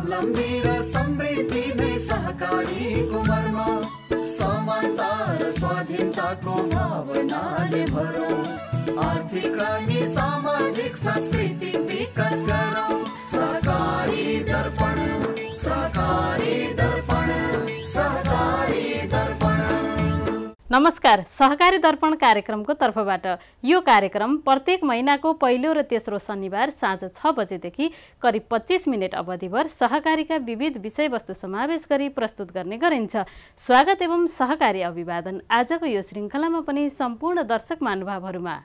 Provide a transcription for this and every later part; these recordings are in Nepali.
स्वावलम्बी र समृद्धि नै सहकारीको मर्म, समानता र स्वाधीनताको भावनाले भरौँ, आर्थिक अनि सामाजिक सांस्कृतिक विकास गरौँ। सहकारी दर्पण, सहकारी दर्पण, सहकारी दर्पण। नमस्कार, सहकारी दर्पण कार्यक्रमको तर्फबाट यो कार्यक्रम प्रत्येक महिनाको पहिलो र तेस्रो शनिबार साँझ 6 बजेदेखि करिब 25 मिनट अवधिभर सहकारीका विविध विषयवस्तु समावेश गरी प्रस्तुत गर्ने गरिन्छ। स्वागत एवं सहकारी अभिवादन आजको यो श्रृङ्खलामा पनि सम्पूर्ण दर्शक महानुभावहरूमा।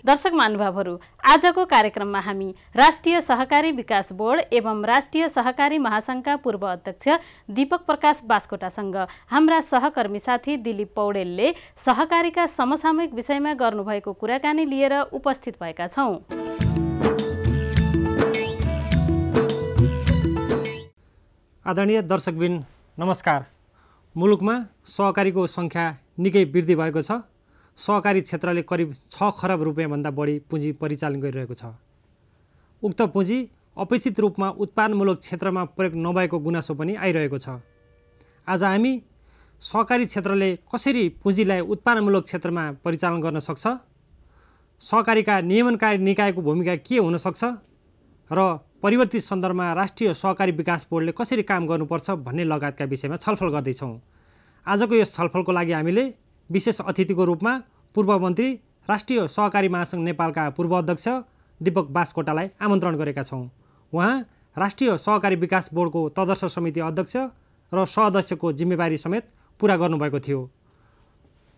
दर्शक महानुभावहरू, आजको कार्यक्रममा हामी राष्ट्रिय सहकारी विकास बोर्ड एवं राष्ट्रिय सहकारी महासङ्घका पूर्व अध्यक्ष दीपक प्रकाश बास्कोटासँग हाम्रा सहकर्मी साथी दिलीप पौडेलले सहकारीका समसामयिक विषयमा गर्नुभएको कुराकानी लिएर उपस्थित भएका छौँ। आदरणीय दर्शकबिन नमस्कार। मुलुकमा सहकारीको सङ्ख्या निकै वृद्धि भएको छ। सहकारी क्षेत्रले करिब 6 खरब रुपियाँभन्दा बढी पुँजी परिचालन गरिरहेको छ। उक्त पुँजी अपेक्षित रूपमा उत्पादनमूलक क्षेत्रमा प्रयोग नभएको गुनासो पनि आइरहेको छ। आज हामी सहकारी क्षेत्रले कसरी पुँजीलाई उत्पादनमूलक क्षेत्रमा परिचालन गर्न सक्छ, सहकारीका नियमनकारी निकायको भूमिका के हुन सक्छ र परिवर्तित सन्दर्भमा राष्ट्रिय सहकारी विकास बोर्डले कसरी काम गर्नुपर्छ भन्ने लगायतका विषयमा छलफल गर्दैछौँ। आजको यस छलफलको लागि हामीले विशेष अतिथिको रूपमा पूर्व मन्त्री राष्ट्रिय सहकारी महासङ्घ नेपालका पूर्व अध्यक्ष दीपक बास्कोटालाई आमन्त्रण गरेका छौँ। उहाँ राष्ट्रिय सहकारी विकास बोर्डको तदर्थ समिति अध्यक्ष र सहअध्यक्षको जिम्मेवारी समेत पुरा गर्नुभएको थियो।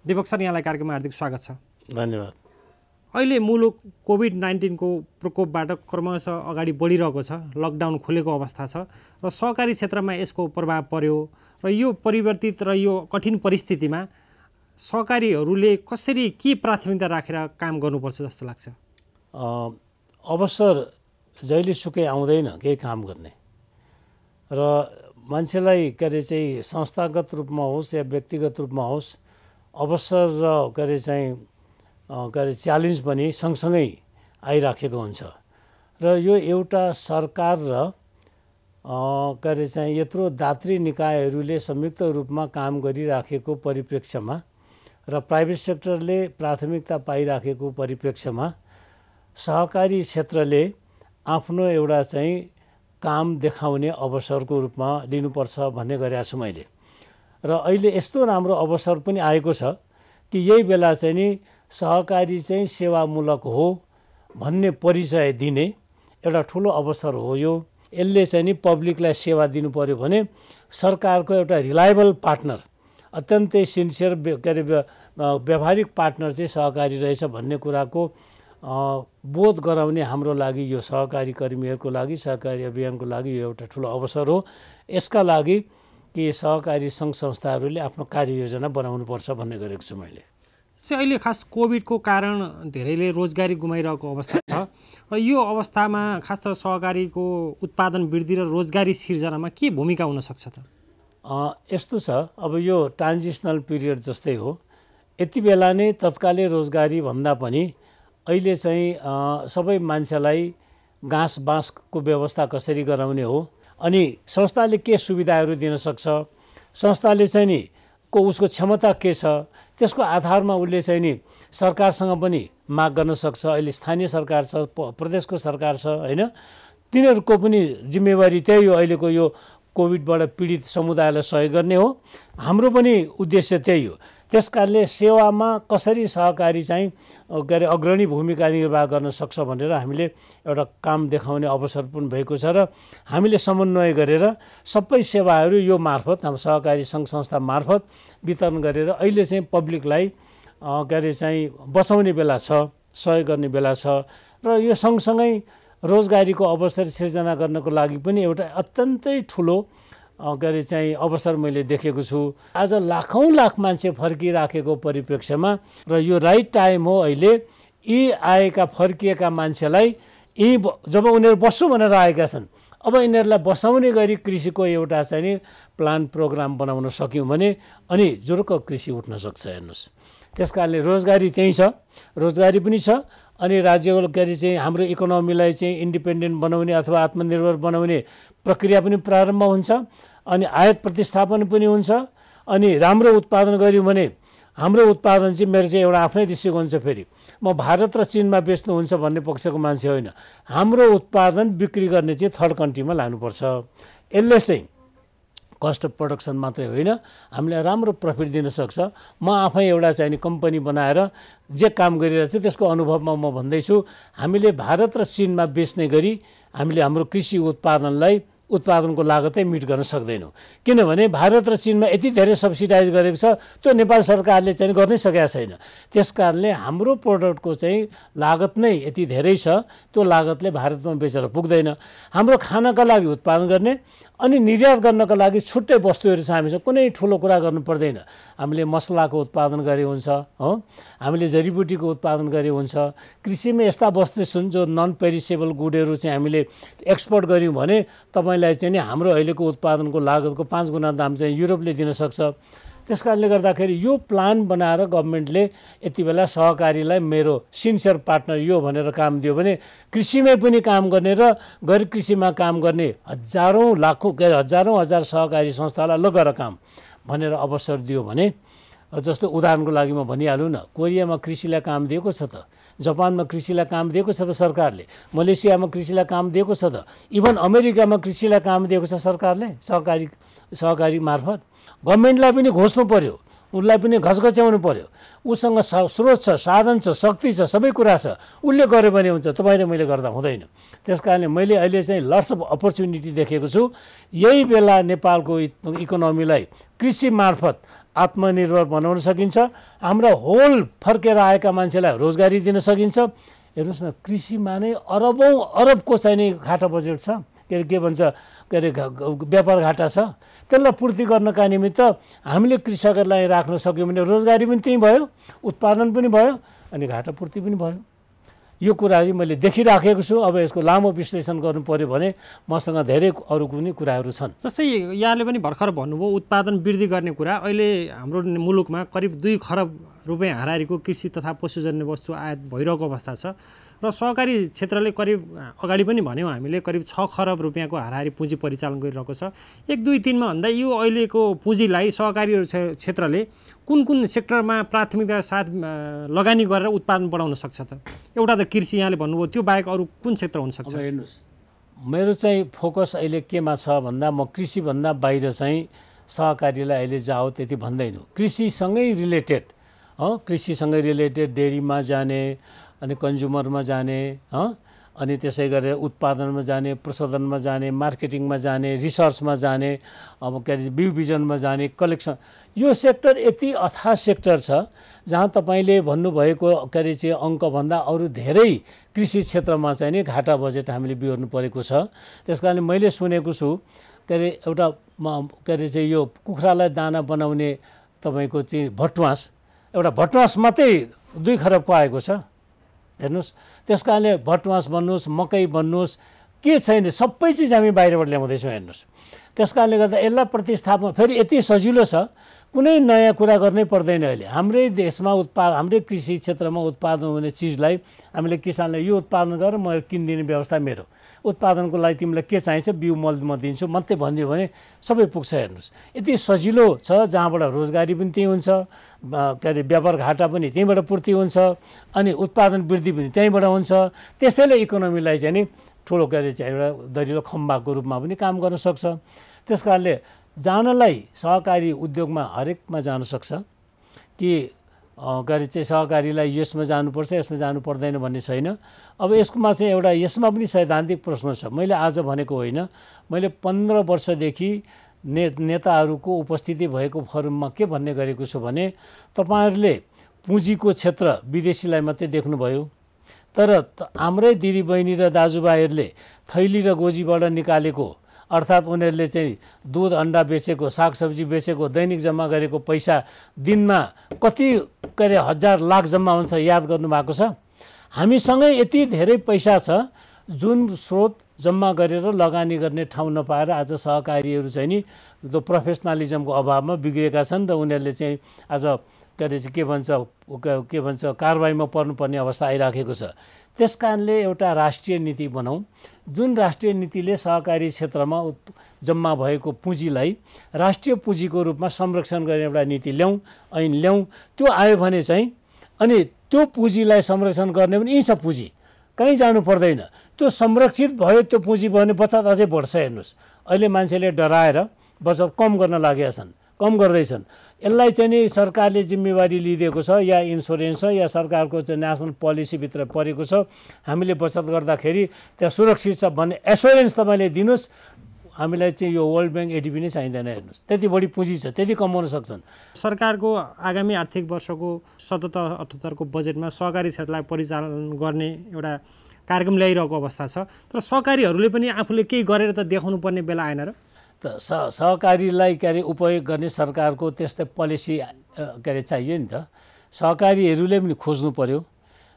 दीपक सर, यहाँलाई कार्यक्रममा हार्दिक स्वागत छ। धन्यवाद। अहिले मुलुक कोभिड-19 को प्रकोपबाट क्रमशः अगाडि बढिरहेको छ। लकडाउन खोलेको अवस्था छ र सहकारी क्षेत्रमा यसको प्रभाव पर्यो र यो परिवर्तित र यो कठिन परिस्थितिमा सहकारीहरूले कसरी के प्राथमिकता राखेर काम गर्नुपर्छ जस्तो लाग्छ? अवसर जहिलेसुकै आउँदैन केही काम गर्ने र मान्छेलाई चाहिँ संस्थागत रूपमा होस् या व्यक्तिगत रूपमा होस्, अवसर र च्यालेन्ज पनि सँगसँगै आइराखेको हुन्छ र यो एउटा सरकार र यत्रो दात्री निकायहरूले संयुक्त रूपमा काम गरिराखेको परिप्रेक्ष्यमा र प्राइभेट सेक्टरले प्राथमिकता पाइराखेको परिप्रेक्ष्यमा सहकारी क्षेत्रले आफ्नो एउटा काम देखाउने अवसरको रूपमा लिनुपर्छ भन्ने गरेको छु मैले। र अहिले यस्तो राम्रो अवसर पनि आएको छ कि यही बेला नि सहकारी सेवामूलक हो भन्ने परिचय दिने एउटा ठुलो अवसर हो। यसले नि पब्लिकलाई सेवा दिनु पर्यो भने सरकारको एउटा रिलायबल पार्टनर, अत्यन्तै सिन्सियर व्यावहारिक पार्टनर सहकारी रहेछ भन्ने कुराको बोध गराउने हाम्रो लागि यो सहकारी कर्मीहरूको लागि, सहकारी अभियानको लागि यो एउटा ठुलो अवसर हो। यसका लागि कि सहकारी सङ्घ संस्थाहरूले आफ्नो कार्ययोजना बनाउनुपर्छ भन्ने गरेको छु मैले। अहिले खास कोभिडको कारण धेरैले रोजगारी गुमाइरहेको अवस्था छ र यो अवस्थामा खास सहकारीको उत्पादन वृद्धि र रोजगारी सिर्जनामा के भूमिका हुनसक्छ त? यस्तो छ, अब यो ट्रान्जिसनल पिरियड जस्तै हो। यति बेला नै तत्कालै रोजगारी भन्दा पनि अहिले सबै मान्छेलाई घाँस बाँसको व्यवस्था कसरी गराउने हो, अनि संस्थाले के सुविधाहरू दिन सक्छ, संस्थाले उसको क्षमता के छ, त्यसको आधारमा उसले सरकारसँग पनि माग गर्न सक्छ। अहिले स्थानीय सरकार छ, प्रदेशको सरकार छ, होइन, तिनीहरूको पनि जिम्मेवारी त्यही हो। अहिलेको यो कोभिडबाट पीडित समुदायलाई सहयोग गर्ने हो। हाम्रो पनि उद्देश्य त्यही हो। त्यसकारणले सेवामा कसरी सहकारी अग्रणी भूमिका निर्वाह गर्न सक्छ भनेर हामीले एउटा काम देखाउने अवसर पनि भएको छ र हामीले समन्वय गरेर सबै सेवाहरू यो मार्फत, हाम्रो सहकारी सङ्घ संस्था मार्फत वितरण गरेर अहिले पब्लिकलाई बचाउने बेला छ, सहयोग गर्ने बेला छ र यो सँगसँगै रोजगारीको अवसर सिर्जना गर्नको लागि पनि एउटा अत्यन्तै ठुलो अवसर मैले देखेको छु। आज लाखौँ लाख मान्छे फर्किराखेको परिप्रेक्ष्यमा र यो राइट टाइम हो। अहिले यी आएका फर्किएका मान्छेलाई जब उनीहरू बस्छु भनेर आएका छन्, अब यिनीहरूलाई बसाउने गरी कृषिको एउटा प्लान प्रोग्राम बनाउन सक्यौँ भने अनि जुरुक्क कृषि उठ्न सक्छ। हेर्नुहोस्, त्यसकारणले रोजगारी त्यही छ, रोजगारी पनि छ अनि राज्यको के अरे चाहिँ हाम्रो इकोनोमीलाई चाहिँ इन्डिपेन्डेन्ट बनाउने अथवा आत्मनिर्भर बनाउने प्रक्रिया पनि प्रारम्भ हुन्छ अनि आयात प्रतिस्थापन पनि हुन्छ अनि राम्रो उत्पादन गऱ्यौँ भने हाम्रो उत्पादन चाहिँ मेरो चाहिँ एउटा आफ्नै दृष्टिकोण छ। फेरि म भारत र चीनमा बेच्नुहुन्छ भन्ने पक्षको मान्छे होइन, हाम्रो उत्पादन बिक्री गर्ने चाहिँ थर्ड कन्ट्रीमा लानुपर्छ। यसले चाहिँ कस्ट अफ प्रोडक्सन मात्रै होइन, हामीलाई राम्रो प्रफिट दिन सक्छ। म आफै एउटा चाहिँ नि कम्पनी बनाएर जे काम गरिरहेको छु त्यसको अनुभवमा म भन्दैछु, हामीले भारत र चीनमा बेच्ने गरी हामीले हाम्रो कृषि उत्पादनको लागतै मिट गर्न सक्दैनौँ। किनभने भारत र चीनमा यति धेरै सब्सिडाइज गरेको छ, त्यो नेपाल सरकारले चाहिँ गर्नै सकेका छैन। त्यस कारणले हाम्रो प्रोडक्टको चाहिँ लागत नै यति धेरै छ, त्यो लागतले भारतमा बेचेर पुग्दैन। हाम्रो खानाका लागि उत्पादन गर्ने अनि निर्यात गर्नका लागि छुट्टै वस्तुहरू छ, हामीसँग कुनै ठुलो कुरा गर्नु पर्दैन। हामीले मसलाको उत्पादन गरे हुन्छ हो, हामीले जडीबुटीको उत्पादन गरे हुन्छ। कृषिमा यस्ता वस्तु छन् जो नन पेरिसेबल गुडहरू चाहिँ हामीले एक्सपोर्ट गऱ्यौँ भने तपाईँलाई चाहिँ नि हाम्रो अहिलेको उत्पादनको लागतको 5 गुणा दाम चाहिँ युरोपले दिन सक्छ। त्यस कारणले गर्दाखेरि यो प्लान बनाएर गभर्मेन्टले यति बेला सहकारीलाई मेरो सिन्सियर पार्टनर यो भनेर काम दियो भने कृषिमै पनि काम गर्ने र गैर कृषिमा काम गर्ने हजारौँ लाखौँ हजारौँ हजार सहकारी संस्थालाई लगेर काम भनेर अवसर दियो भने, जस्तो उदाहरणको लागि म भनिहालौँ न, कोरियामा कृषिलाई काम दिएको छ त, जापानमा कृषिलाई काम दिएको छ त सरकारले, मलेसियामा कृषिलाई काम दिएको छ त, इभन अमेरिकामा कृषिलाई काम दिएको छ सरकारले सहकारी मार्फत। गभर्मेन्टलाई पनि घोच्नु पर्यो, उसलाई पनि घचघच्याउनु पर्यो। उसँग स्रोत छ, साधन छ, शक्ति छ, सबै कुरा छ, उसले गर्यो भने हुन्छ, तपाईँ र मैले गर्दा हुँदैन। त्यस कारणले मैले अहिले चाहिँ लट्स अफ अपर्च्युनिटी देखेको छु। यही बेला नेपालको इकोनोमीलाई कृषि मार्फत आत्मनिर्भर बनाउन सकिन्छ, हाम्रो होल फर्केर आएका मान्छेलाई रोजगारी दिन सकिन्छ। हेर्नुहोस् न, कृषिमा नै अरबको चाहिँ नि घाटा बजेट छ, के भन्छ व्यापार घाटा छ। त्यसलाई पूर्ति गर्नका निमित्त हामीले कृषकहरूलाई राख्न सक्यौँ भने रोजगारी पनि त्यहीँ भयो, उत्पादन पनि भयो अनि घाटा पूर्ति पनि भयो। यो कुराहरू मैले देखिराखेको छु। अब यसको लामो विश्लेषण गर्नु पर्यो भने मसँग धेरै अरू पनि कुराहरू छन्। जस्तै यहाँले पनि भर्खर भन्नुभयो उत्पादन वृद्धि गर्ने कुरा। अहिले हाम्रो मुलुकमा करिब 2 खरब रुपियाँ हाराहारीको कृषि तथा पशुजन्य वस्तु आयात भइरहेको अवस्था छ र सहकारी क्षेत्रले करिब अगाडि पनि भन्यौँ हामीले करिब 6 खरब रुपियाँको हाराहारी पुँजी परिचालन गरिरहेको छ। 1, 2, 3 मा भन्दा यो अहिलेको पुँजीलाई सहकारी क्षेत्रले कुन कुन सेक्टरमा प्राथमिकता साथ लगानी गरेर उत्पादन बढाउन सक्छ त? एउटा त कृषि यहाँले भन्नुभयो, त्यो बाहेक अरू कुन क्षेत्र हुन सक्छ? हेर्नुहोस्, मेरो चाहिँ फोकस अहिले केमा छ भन्दा म कृषिभन्दा बाहिर चाहिँ सहकारीलाई अहिले जाओ त्यति भन्दैनँ। कृषिसँगै रिलेटेड कृषिसँगै रिलेटेड डेरीमा जाने अनि कन्ज्युमरमा जाने अनि त्यसै गरेर उत्पादनमा जाने, प्रशोधनमा जाने, मार्केटिङमा जाने, रिसर्चमा जाने, अब के अरे बिउ बिजनमा जाने, कलेक्सन, यो सेक्टर यति अथाह सेक्टर छ जहाँ तपाईँले भन्नुभएको के अरे चाहिँ अङ्कभन्दा अरू धेरै कृषि क्षेत्रमा चाहिँ नि घाटा बजेट हामीले बिहोर्नु परेको छ। त्यस कारणले मैले सुनेको छु के अरे एउटा के अरे चाहिँ यो कुखुरालाई दाना बनाउने तपाईँको चाहिँ एउटा भटमास मात्रै 2 खरबको आएको छ। हेर्नुहोस्, त्यस कारणले भटमास भन्नुहोस्, मकै भन्नुहोस्, के छैन, सबै चिज हामी बाहिरबाट ल्याउँदैछौँ। हेर्नुहोस्, त्यस कारणले गर्दा यसलाई प्रतिस्थापन फेरि यति सजिलो छ, कुनै नयाँ कुरा गर्नै पर्दैन। अहिले हाम्रै देशमा हाम्रै कृषि क्षेत्रमा उत्पादन हुने चिजलाई हामीले किसानलाई यो उत्पादन गरेर म किनिदिने व्यवस्था मेरो उत्पादनको लागि तिमीलाई के चाहिन्छ बिउ मल म दिन्छु मात्रै भनिदियो भने सबै पुग्छ। हेर्नुहोस्, यति सजिलो छ, जहाँबाट रोजगारी पनि त्यही हुन्छ, के अरे व्यापार घाटा पनि त्यहीँबाट पूर्ति हुन्छ अनि उत्पादन वृद्धि पनि त्यहीँबाट हुन्छ। त्यसैले इकोनोमीलाई चाहिँ नि ठुलो के अरे चाहिँ एउटा दरिलो खम्बाको रूपमा पनि काम गर्न सक्छ। त्यस कारणले जानलाई सहकारी उद्योगमा हरेकमा जान सक्छ कि के अरे चाहिँ सहकारीलाई यसमा जानुपर्छ यसमा जानु पर्दैन भन्ने छैन। अब यसमा चाहिँ एउटा यसमा पनि सैद्धान्तिक प्रश्न छ। मैले आज भनेको होइन, मैले 15 वर्षदेखि नेताहरूको उपस्थिति भएको फोरममा के भन्ने गरेको छु भने तपाईँहरूले पुँजीको क्षेत्र विदेशीलाई मात्रै देख्नुभयो, तर हाम्रै दिदीबहिनी र दाजुभाइहरूले थैली र गोजीबाट निकालेको अर्थात् उनीहरूले चाहिँ दुध अन्डा बेचेको, सागसब्जी बेचेको, दैनिक जम्मा गरेको पैसा दिनमा कति के अरे हजार लाख जम्मा हुन्छ याद गर्नुभएको छ? हामीसँगै यति धेरै पैसा छ जुन स्रोत जम्मा गरेर लगानी गर्ने ठाउँ नपाएर आज सहकारीहरू चाहिँ नि त्यो प्रोफेसनलिजमको अभावमा बिग्रेका छन् र उनीहरूले चाहिँ आज के भन्छ कारबाहीमा पर्नुपर्ने अवस्था आइराखेको छ। त्यस कारणले एउटा राष्ट्रिय नीति बनाऊँ जुन राष्ट्रिय नीतिले सहकारी क्षेत्रमा जम्मा भएको पुँजीलाई राष्ट्रिय पुँजीको रूपमा संरक्षण गर्ने एउटा नीति ल्याउँ, ऐन ल्याउँ। त्यो आयो भने चाहिँ अनि त्यो पुँजीलाई संरक्षण गर्ने पनि यहीँ छ, पुँजी कहीँ जानु पर्दैन। त्यो संरक्षित भयो त्यो पुँजी भयो भने बचत अझै बढ्छ। हेर्नुहोस् अहिले मान्छेले डराएर बचत कम गर्न लागेका छन्, कम गर्दैछन्। यसलाई चाहिँ नि सरकारले जिम्मेवारी लिइदिएको छ या इन्सुरेन्स छ या सरकारको चाहिँ नेसनल पोलिसीभित्र परेको छ। हामीले बचत गर्दाखेरि त्यहाँ सुरक्षित छ भन्ने एस्योरेन्स तपाईँले दिनुहोस्। हामीलाई चाहिँ यो वर्ल्ड ब्याङ्क एडिबी नै चाहिँदैन। हेर्नुहोस् त्यति बढी पुँजी छ, त्यति कमाउन सक्छन्। सरकारको आगामी आर्थिक वर्षको 77-78 को बजेटमा सहकारी क्षेत्रलाई परिचालन गर्ने एउटा कार्यक्रम ल्याइरहेको अवस्था छ। तर सहकारीहरूले पनि आफूले केही गरेर त देखाउनु पर्ने बेला आएन र? त सहकारीलाई उपयोग गर्ने सरकारको त्यस्तै पोलिसी चाहियो नि त। सहकारीहरूले पनि खोज्नु पर्यो।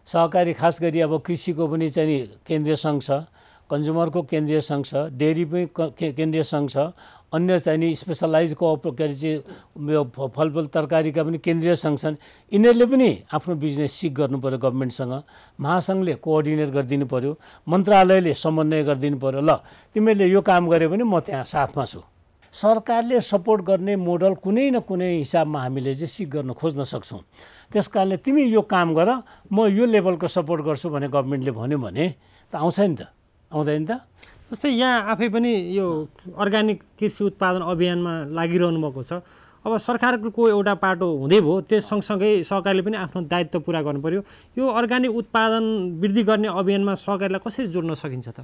सहकारी खास गरी अब कृषिको पनि चाहिँ केन्द्रीय सङ्घ छ, कन्ज्युमरको केन्द्रीय सङ्घ छ, डेरी पनि केन्द्रीय सङ्घ छ, अन्य चाहिँ स्पेसलाइज फलफुल तरकारीका पनि केन्द्रीय सङ्घ छन्। यिनीहरूले पनि आफ्नो बिजनेस सिक गर्नु पर्यो गभर्मेन्टसँग। महासङ्घले कोअर्डिनेट गरिदिनु पर्यो, मन्त्रालयले समन्वय गरिदिनु पर्यो। ल तिमीले यो काम गऱ्यो भने म त्यहाँ साथमा छु। सरकारले सपोर्ट गर्ने मोडल कुनै न कुनै हिसाबमा हामीले चाहिँ सिक गर्न खोज्न सक्छौँ। त्यस कारणले तिमी यो काम गर, म यो लेभलको सपोर्ट गर्छु भने गभर्मेन्टले भन्यो भने त आउँछ नि त, आउँदैन त? जस्तै यहाँ आफै पनि यो अर्ग्यानिक कृषि उत्पादन अभियानमा लागिरहनु भएको छ। अब सरकारको एउटा पाटो हुँदै भयो, त्यस सँगसँगै सहकारीले पनि आफ्नो दायित्व पुरा गर्नु पर्यो। यो अर्ग्यानिक उत्पादन वृद्धि गर्ने अभियानमा सहकारीलाई कसरी जोड्न सकिन्छ त?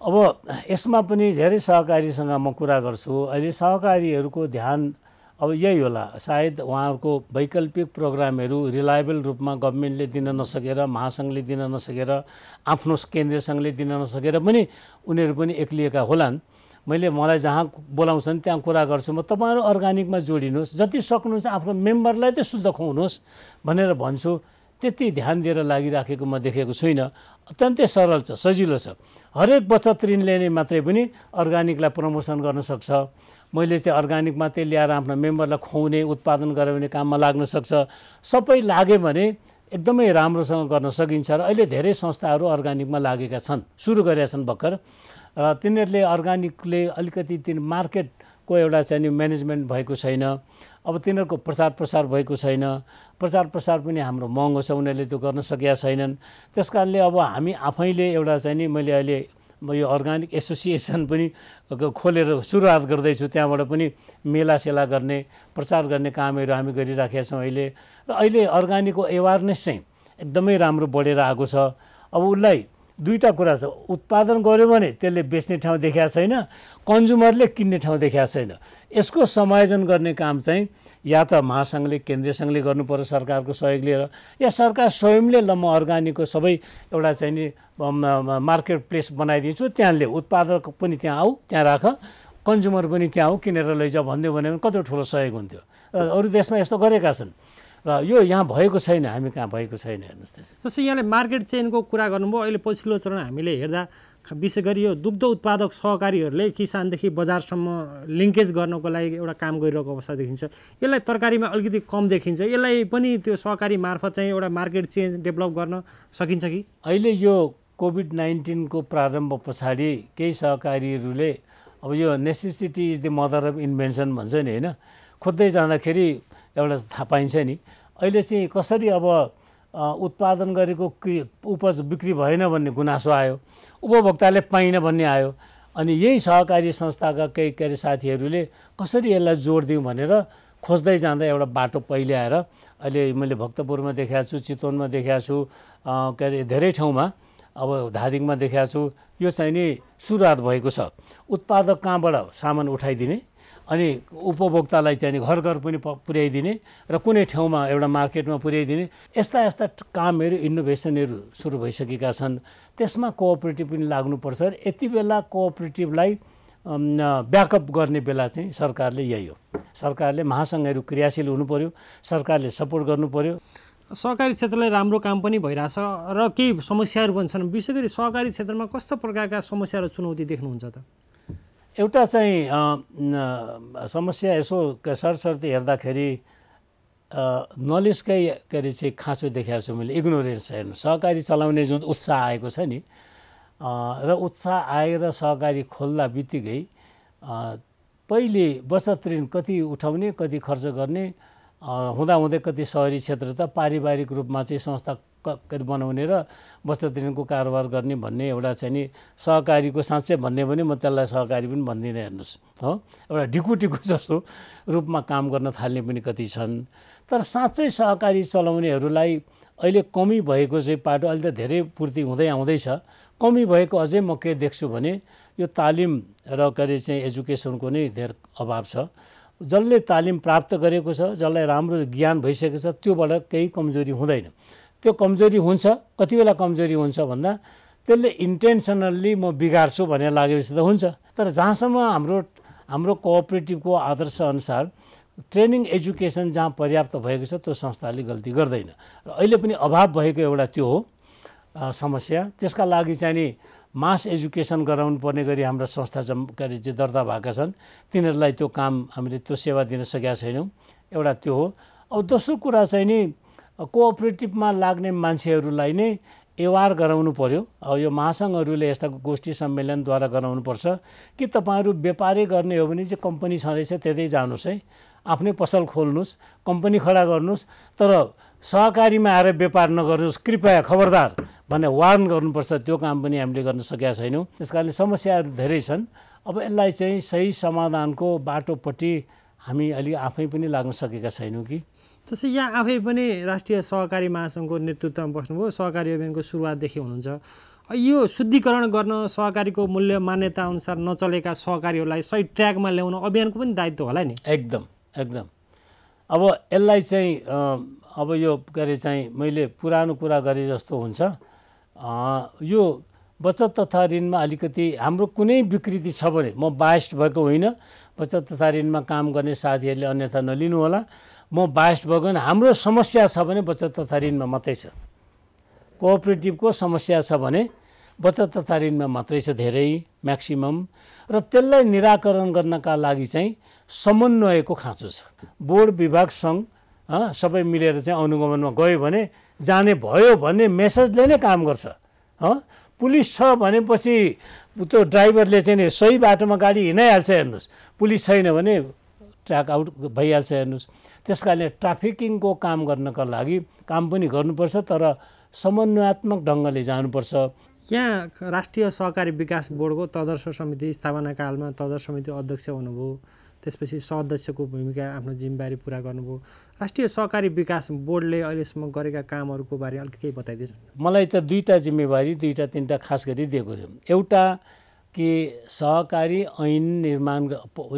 अब यसमा पनि धेरै सहकारीसँग म कुरा गर्छु। अहिले सहकारीहरूको ध्यान अब यही होला, सायद उहाँहरूको वैकल्पिक प्रोग्रामहरू रिलायबल रूपमा गभर्मेन्टले दिन नसकेर, महासङ्घले दिन नसकेर, आफ्नो केन्द्रीय सङ्घले दिन नसकेर पनि उनीहरू पनि एक्लिएका होलान्। मलाई जहाँ बोलाउँछन् त्यहाँ कुरा गर्छु म, तपाईँहरू अर्ग्यानिकमा जोडिनुहोस्, जति सक्नुहुन्छ आफ्नो मेम्बरलाई त शुद्ध खुवाउनुहोस् भनेर भन्छु। त्यति ध्यान दिएर लागिराखेको म देखेको छुइनँ। अत्यन्तै सरल छ, सजिलो छ। हरेक बचत ऋण लिने मात्रै पनि अर्ग्यानिकलाई प्रमोसन गर्न सक्छ। मैले चाहिँ अर्ग्यानिक मात्रै ल्याएर आफ्नो मेम्बरलाई खुवाउने, उत्पादन गराउने भने काममा लाग्न सक्छ। सबै लाग्यो भने एकदमै राम्रोसँग गर्न सकिन्छ। र अहिले धेरै संस्थाहरू अर्ग्यानिकमा लागेका छन्, सुरु गरेका छन् भर्खर। र तिनीहरूले अर्ग्यानिकले अलिकति मार्केटको एउटा चाहिँ म्यानेजमेन्ट भएको छैन। अब तिनीहरूको प्रचार प्रसार भएको छैन। प्रचार प्रसार पनि हाम्रो महँगो छ, उनीहरूले त्यो गर्न सकेका छैनन्। त्यस कारणले अब हामी आफैले एउटा चाहिँ मैले अहिले यो अर्ग्यानिक एसोसिएसन पनि खोलेर सुरुवात गर्दैछु। त्यहाँबाट पनि मेलासेला गर्ने, प्रचार गर्ने कामहरू हामी गरिराखेका छौँ अहिले। र अहिले अर्ग्यानिकको एवारनेस चाहिँ एकदमै राम्रो बढेर आएको छ। अब उसलाई दुईवटा कुरा छ, उत्पादन गर्यो भने त्यसले बेच्ने ठाउँ देखाएको छैन, कन्ज्युमरले किन्ने ठाउँ देखाएको छैन। यसको समायोजन गर्ने काम चाहिँ या त महासङ्घले, केन्द्रीय सङ्घले गर्नुपर्छ सरकारको सहयोग लिएर, या सरकार स्वयंले ल म अर्ग्यानिकको सबै एउटा चाहिँ नि मार्केट प्लेस बनाइदिन्छु, त्यहाँ ल्याऊ, उत्पादक पनि त्यहाँ आऊ, त्यहाँ राख, कन्ज्युमर पनि त्यहाँ आऊ, किनेर लैजाऊ भनिदियो भने कत्रो ठुलो सहयोग हुन्थ्यो। अरू देशमा यस्तो गरेका छन् र यो यहाँ भएको छैन, हामी कहाँ भएको छैन। हेर्नुहोस् जस्तै यहाँले मार्केट चेनको कुरा गर्नुभयो। अहिले पछिल्लो चरण हामीले हेर्दा विशेष गरी यो दुग्ध उत्पादक सहकारीहरूले किसानदेखि बजारसम्म लिङ्केज गर्नको लागि एउटा काम गरिरहेको अवस्था देखिन्छ। यसलाई तरकारीमा अलिकति कम देखिन्छ। यसलाई पनि त्यो सहकारी मार्फत चाहिँ एउटा मार्केट चेन डेभलप गर्न सकिन्छ कि? अहिले यो कोभिड-19 को प्रारम्भ पछाडि केही सहकारीहरूले अब यो necessity is the mother of invention भन्छ नि होइन, खोज्दै जाँदाखेरि एउटा थाहा पाइन्छ नि। अहिले चाहिँ कसरी अब उत्पादन गरेको उपज बिक्री भएन भन्ने गुनासो आयो, उपभोक्ताले पाइन भन्ने आयो। अनि यही सहकारी संस्थाका केही साथीहरूले कसरी यसलाई जोड दिउँ भनेर खोज्दै जाँदा एउटा बाटो पहिले आएर अहिले मैले भक्तपुरमा देखाएको छु, चितवनमा देखाएको छु, धेरै ठाउँमा अब धादिङमा देखाएको छु। यो चाहिँ नि सुरुवात भएको छ। उत्पादक कहाँबाट सामान उठाइदिने अनि उपभोक्तालाई चाहिँ घर घर पनि पुर्याइदिने र कुनै ठाउँमा एउटा मार्केटमा पुर्याइदिने, यस्ता यस्ता कामहरू इनोभेसनहरू सुरु भइसकेका छन्। त्यसमा कोअपरेटिभ पनि लाग्नुपर्छ। यति बेला कोअपरेटिभलाई ब्याकअप गर्ने बेला चाहिँ सरकारले यही हो। सरकारले महासङ्घहरू क्रियाशील हुनु पर्यो, सरकारले सपोर्ट गर्नु पर्यो। सहकारी क्षेत्रलाई राम्रो काम पनि भइरहेछ र केही समस्याहरू पनि छन्। विशेष गरी सहकारी क्षेत्रमा कस्तो प्रकारका समस्या र चुनौती देख्नुहुन्छ त? एउटा चाहिँ समस्या यसो सरसर्ती हेर्दाखेरि नलेजकै के अरे चाहिँ खाँचो देखाएको छु मैले, इग्नोरेन्स हेर्नु। सहकारी चलाउने जुन उत्साह आएको छ नि, र उत्साह आएर सहकारी खोल्दा बित्तिकै पहिले बचत ऋण कति उठाउने, कति खर्च गर्ने, हुँदाहुँदै कति सहरी क्षेत्र त पारिवारिक रूपमा चाहिँ संस्था बनाउने र बचत ऋणको कारोबार गर्ने भन्ने एउटा चाहिँ नि सहकारीको साँच्चै भन्ने भने म त्यसलाई सहकारी पनि भन्दिनँ हेर्नुहोस्, हो, एउटा ढिकुटिकु जस्तो रूपमा काम गर्न थाल्ने पनि कति छन्। तर साँच्चै सहकारी चलाउनेहरूलाई अहिले कमी भएको चाहिँ पाटो अहिले त धेरै पूर्ति हुँदै आउँदैछ। कमी भएको अझै म के देख्छु भने यो तालिम र के अरे चाहिँ एजुकेसनको नै धेरै अभाव छ। जसले तालिम प्राप्त गरेको छ, जसलाई राम्रो ज्ञान भइसकेको छ, त्योबाट केही कमजोरी हुँदैन। त्यो कमजोरी हुन्छ, कति बेला कमजोरी हुन्छ भन्दा त्यसले इन्टेन्सनल्ली म बिगार्छु भनेर लागेपछि त हुन्छ। तर जहाँसम्म हाम्रो कोअपरेटिभको आदर्श अनुसार ट्रेनिङ एजुकेसन जहाँ पर्याप्त भएको छ त्यो संस्थाले गल्ती गर्दैन। र अहिले पनि अभाव भएको एउटा त्यो हो समस्या। त्यसका लागि चाहिँ नि मास एजुकेसन गराउनु पर्ने गरी हाम्रा संस्था के अरे चाहिँ दर्ता भएका छन्, तिनीहरूलाई त्यो काम हामीले त्यो सेवा दिन सकेका छैनौँ, एउटा त्यो हो। अब दोस्रो कुरा चाहिँ नि कोअपरेटिभमा लाग्ने मान्छेहरूलाई नै एवार गराउनु पर्यो। अब यो महासङ्घहरूले यस्ता गोष्ठी सम्मेलनद्वारा गराउनुपर्छ कि तपाईँहरू व्यापारै गर्ने हो भने चाहिँ कम्पनी छँदैछ त्यतै जानुहोस् है, आफ्नै पसल खोल्नुहोस्, कम्पनी खडा गर्नुहोस्, तर सहकारीमा आएर व्यापार नगर्नुहोस्, कृपया खबरदार भन्ने वार्न गर्नुपर्छ। त्यो काम पनि हामीले गर्न सकेका छैनौँ। त्यस कारणले समस्याहरू धेरै छन्। अब यसलाई चाहिँ सही समाधानको बाटोपट्टि हामी अलि आफै पनि लाग्न सकेका छैनौँ कि। त्यसै यहाँ आफै पनि राष्ट्रिय सहकारी महासङ्घको नेतृत्वमा बस्नुभयो, सहकारी अभियानको सुरुवातदेखि हुनुहुन्छ। यो शुद्धिकरण गर्न सहकारीको मूल्य मान्यता अनुसार नचलेका सहकारीहरूलाई सही ट्र्याकमा ल्याउन अभियानको पनि दायित्व होला नि। एकदम एकदम। अब यसलाई चाहिँ अब यो के अरे चाहिँ मैले पुरानो कुरा गरे जस्तो हुन्छ। यो बचत तथा ऋणमा अलिकति हाम्रो कुनै विकृति छ भने, म बायस्ड भएको होइन, बचत तथा ऋणमा काम गर्ने साथीहरूले अन्यथा नलिनु होला, म बायस्ड भएको होइन। हाम्रो समस्या छ भने बचत तथा ऋणमा मात्रै छ। कोअपरेटिभको समस्या छ भने बचत तथा ऋणमा मात्रै छ, धेरै म्याक्सिमम। र त्यसलाई निराकरण गर्नका लागि चाहिँ समन्वयको खाँचो छ। बोर्ड विभाग सङ्घ सबै मिलेर चाहिँ अनुगमनमा गयो भने जाने भयो भन्ने मेसेजले नै काम गर्छ। पुलिस छ भनेपछि त्यो ड्राइभरले चाहिँ नि सही बाटोमा गाडी हिँडाइहाल्छ हेर्नुहोस्, पुलिस छैन भने ट्र्याक आउट भइहाल्छ हेर्नुहोस्। त्यस कारणले ट्राफिकिङको काम गर्नका लागि काम पनि गर्नुपर्छ, तर समन्वयात्मक ढङ्गले जानुपर्छ। यहाँ राष्ट्रिय सहकारी विकास बोर्डको तदर्थ समिति स्थापना कालमा तदर्थ समिति अध्यक्ष हुनुभयो, त्यसपछि सदस्यको भूमिका आफ्नो जिम्मेवारी पुरा गर्नुभयो। राष्ट्रिय सहकारी विकास बोर्डले अहिलेसम्म गरेका कामहरूको बारेमा अलिकति केही बताइदिनु। मलाई त दुईवटा जिम्मेवारी, दुईवटा तिनवटा खास गरी दिएको थियो। एउटा कि सहकारी ऐन निर्माण,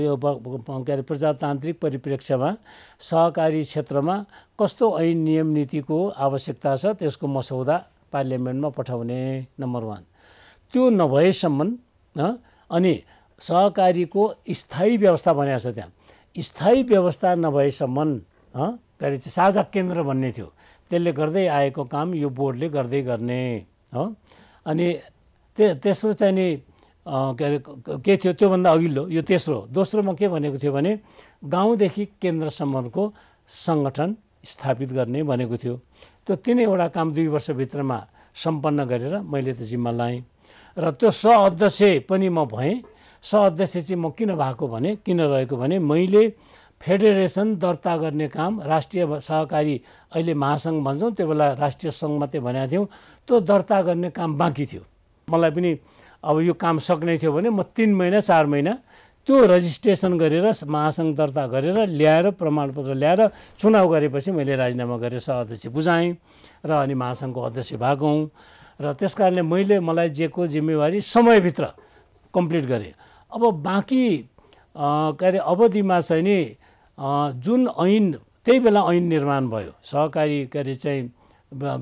यो के अरे प्रजातान्त्रिक परिप्रेक्ष्यमा सहकारी क्षेत्रमा कस्तो ऐन नियम नीतिको आवश्यकता छ त्यसको मसौदा पार्लियामेन्टमा पठाउने, नम्बर 1। त्यो नभएसम्म अनि सहकारीको स्थायी व्यवस्था भनेको छ, त्यहाँ स्थायी व्यवस्था नभएसम्म के अरे चाहिँ साझा केन्द्र भन्ने थियो, त्यसले गर्दै आएको काम यो बोर्डले गर्दै गर्ने हो। अनि तेस्रो चाहिँ नि के अरे के थियो त्योभन्दा अघिल्लो, यो तेस्रो। दोस्रोमा के भनेको थियो भने गाउँदेखि केन्द्रसम्मको सङ्गठन स्थापित गर्ने भनेको थियो। त्यो तिनैवटा काम 2 वर्षभित्रमा सम्पन्न गरेर मैले त जिम्मा लाएँ। र त्यो सहअध्यक्ष पनि म भएँ। सहअध्यक्ष चाहिँ म किन भएको भने, किन रहेको भने मैले फेडरेसन दर्ता गर्ने काम, राष्ट्रिय सहकारी अहिले महासङ्घ भन्छौँ, त्यो बेला राष्ट्रिय सङ्घ मात्रै भनेको थियौँ, त्यो दर्ता गर्ने काम बाँकी थियो। मलाई पनि अब यो काम सक्ने थियो भने म 3 महिना 4 महिना त्यो रजिस्ट्रेसन गरेर महासङ्घ दर्ता गरेर ल्याएर प्रमाणपत्र ल्याएर चुनाव गरेपछि मैले राजीनामा गरेर सहअध्यक्ष बुझाएँ र अनि महासङ्घको अध्यक्ष भएको हुँ। र त्यस कारणले मलाई दिएको जिम्मेवारी समयभित्र कम्प्लिट गरेँ। अब बाँकी के अरे अवधिमा चाहिँ नि जुन ऐन, त्यही बेला ऐन निर्माण भयो, सहकारी के अरे चाहिँ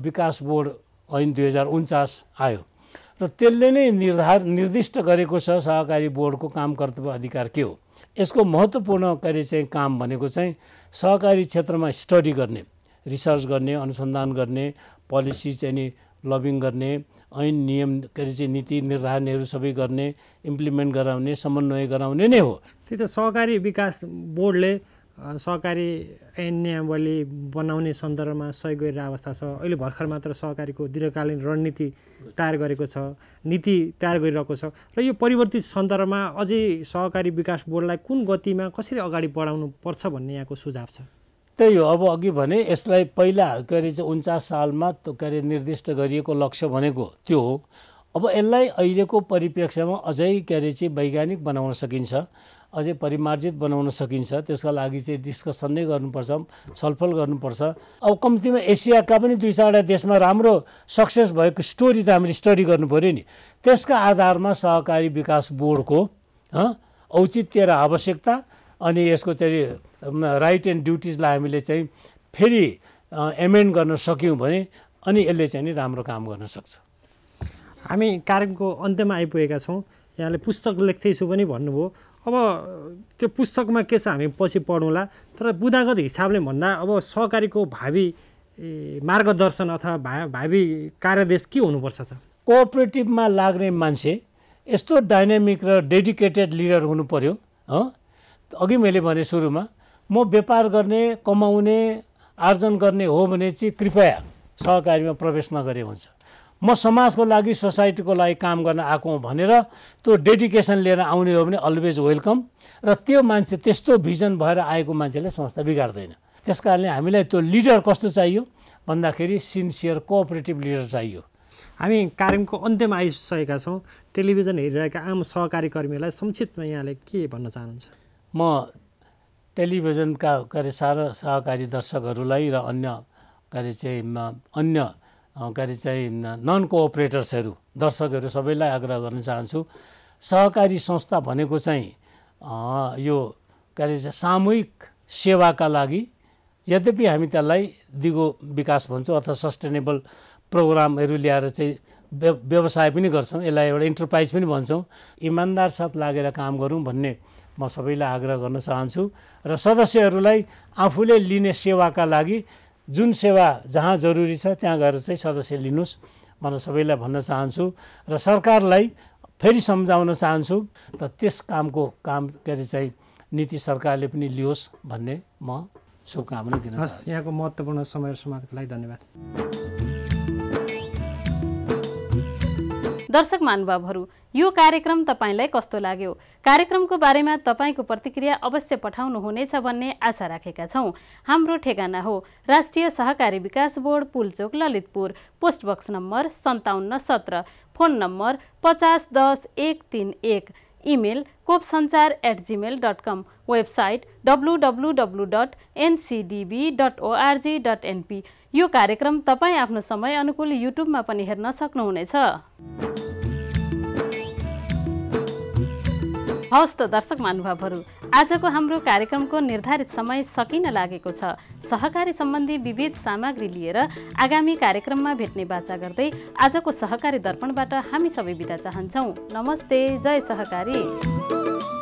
विकास बोर्ड ऐन 2049 आयो र त्यसले नै निर्दिष्ट गरेको छ सहकारी बोर्डको काम कर्तव्य अधिकार के हो। यसको महत्त्वपूर्ण के अरे चाहिँ काम भनेको चाहिँ सहकारी क्षेत्रमा स्टडी गर्ने, रिसर्च गर्ने, अनुसन्धान गर्ने, पोलिसी चाहिँ नि लबिङ गर्ने, ऐन नियम के अरे चाहिँ नीति निर्धारणहरू सबै गर्ने, इम्प्लिमेन्ट गराउने, समन्वय गराउने नै हो। त्यही त सहकारी विकास बोर्डले सहकारी ऐन नियमावली बनाउने सन्दर्भमा सहयोग गरिरहेको अवस्था छ। अहिले भर्खर मात्र सहकारीको दीर्घकालीन रणनीति तयार गरेको छ, नीति तयार गरिरहेको छ र यो परिवर्तित सन्दर्भमा अझै सहकारी विकास बोर्डलाई कुन गतिमा कसरी अगाडि बढाउनु पर्छ भन्ने यहाँको सुझाव छ? त्यही हो, अब अघि भने यसलाई पहिला के अरे 49 सालमा के अरे निर्दिष्ट गरिएको लक्ष्य भनेको त्यो हो। अब यसलाई अहिलेको परिप्रेक्ष्यमा अझै के अरे चाहिँ वैज्ञानिक बनाउन सकिन्छ, अझै परिमार्जित बनाउन सकिन्छ। त्यसका लागि चाहिँ डिस्कसन नै गर्नुपर्छ, छलफल गर्नुपर्छ। अब कम्तीमा एसियाका पनि 2-4 देशमा राम्रो सक्सेस भएको स्टोरी त हामीले स्टडी गर्नु पऱ्यो नि। त्यसका आधारमा सहकारी विकास बोर्डको औचित्य र आवश्यकता अनि यसको चाहिँ राइट एन्ड ड्युटिजलाई हामीले चाहिँ फेरि एमेन्ड गर्न सक्यौँ भने अनि यसले चाहिँ नि राम्रो काम गर्न सक्छ। हामी कार्यक्रमको अन्त्यमा आइपुगेका छौँ। यहाँले पुस्तक लेख्दैछु पनि भन्नुभयो। अब त्यो पुस्तकमा के छ हामी पछि पढौँला, तर बुदागत हिसाबले भन्दा अब सहकारीको भावी मार्गदर्शन अथवा भावी कार्यदेश के हुनुपर्छ त? कोअपरेटिभमा लाग्ने मान्छे यस्तो डाइनामिक र डेडिकेटेड लिडर हुनु पर्यो। अघि मैले भने सुरुमा म व्यापार गर्ने, कमाउने, आर्जन गर्ने हो भने चाहिँ कृपया सहकारीमा प्रवेश नगरे हुन्छ। म समाजको लागि, सोसाइटीको लागि काम गर्न आएको हुँ भनेर त्यो डेडिकेसन लिएर आउने हो भने अलवेज वेलकम। र त्यो मान्छे त्यस्तो भिजन भएर आएको मान्छेले संस्था बिगार्दैन। त्यस कारणले हामीलाई त्यो लिडर कस्तो चाहियो भन्दाखेरि सिन्सियर कोअपरेटिभ लिडर चाहियो। हामी कार्यक्रमको अन्त्यमा आइसकेका छौँ। टेलिभिजन हेरिरहेका आम सहकारी कर्मीहरूलाई संक्षिप्तमा यहाँले के भन्न चाहनुहुन्छ? म टेलिभिजनका के अरे सारा सहकारी दर्शकहरूलाई र अन्य के अरे चाहिँ के अरे चाहिँ नन कोअपरेटर्सहरू दर्शकहरू सबैलाई आग्रह गर्न चाहन्छु। सहकारी संस्था भनेको चाहिँ यो के अरे सामूहिक सेवाका लागि, यद्यपि हामी त्यसलाई दिगो विकास भन्छौँ अथवा सस्टेनेबल प्रोग्रामहरू ल्याएर चाहिँ व्यवसाय पनि गर्छौँ, यसलाई एउटा इन्टरप्राइज पनि भन्छौँ। इमान्दार साथ लागेर काम गरौँ भन्ने म सबैलाई आग्रह गर्न चाहन्छु। र सदस्यहरूलाई आफूले लिने सेवाका लागि जुन सेवा जहाँ जरुरी छ त्यहाँ गएर चाहिँ सदस्य लिनुहोस् भनेर सबैलाई भन्न चाहन्छु। र सरकारलाई फेरि सम्झाउन चाहन्छु त त्यस काम के अरे चाहिँ नीति सरकारले पनि लियोस् भन्ने म शुभकामना दिन चाहन्छु। यहाँको महत्त्वपूर्ण समय समाजको लागि धन्यवाद। दर्शक महानुभावहरू, यो कार्यक्रम तपाईलाई कस्तो लाग्यो? कार्यक्रमको बारेमा तपाईको प्रतिक्रिया अवश्य पठाउनुहुनेछ भन्ने आशा राखेका छौँ। हाम्रो ठेगाना हो राष्ट्रिय सहकारी विकास board, Pulchowk, Lalitpur, post box number 5717, phone number 5010-131, email kopsanchar@gmail.com, website www.ncdb.org.np। यो कार्यक्रम तपाईँ आफ्नो समय अनुकूल युट्युबमा पनि हेर्न सक्नुहुनेछ। हवस् त दर्शक महानुभावहरू, आजको हाम्रो कार्यक्रमको निर्धारित समय सकिन लागेको छ। सहकारी सम्बन्धी विविध सामग्री लिएर आगामी कार्यक्रममा भेट्ने बाचा गर्दै आजको सहकारी दर्पणबाट हामी सबै बिदा चाहन्छौँ। नमस्ते, जय सहकारी।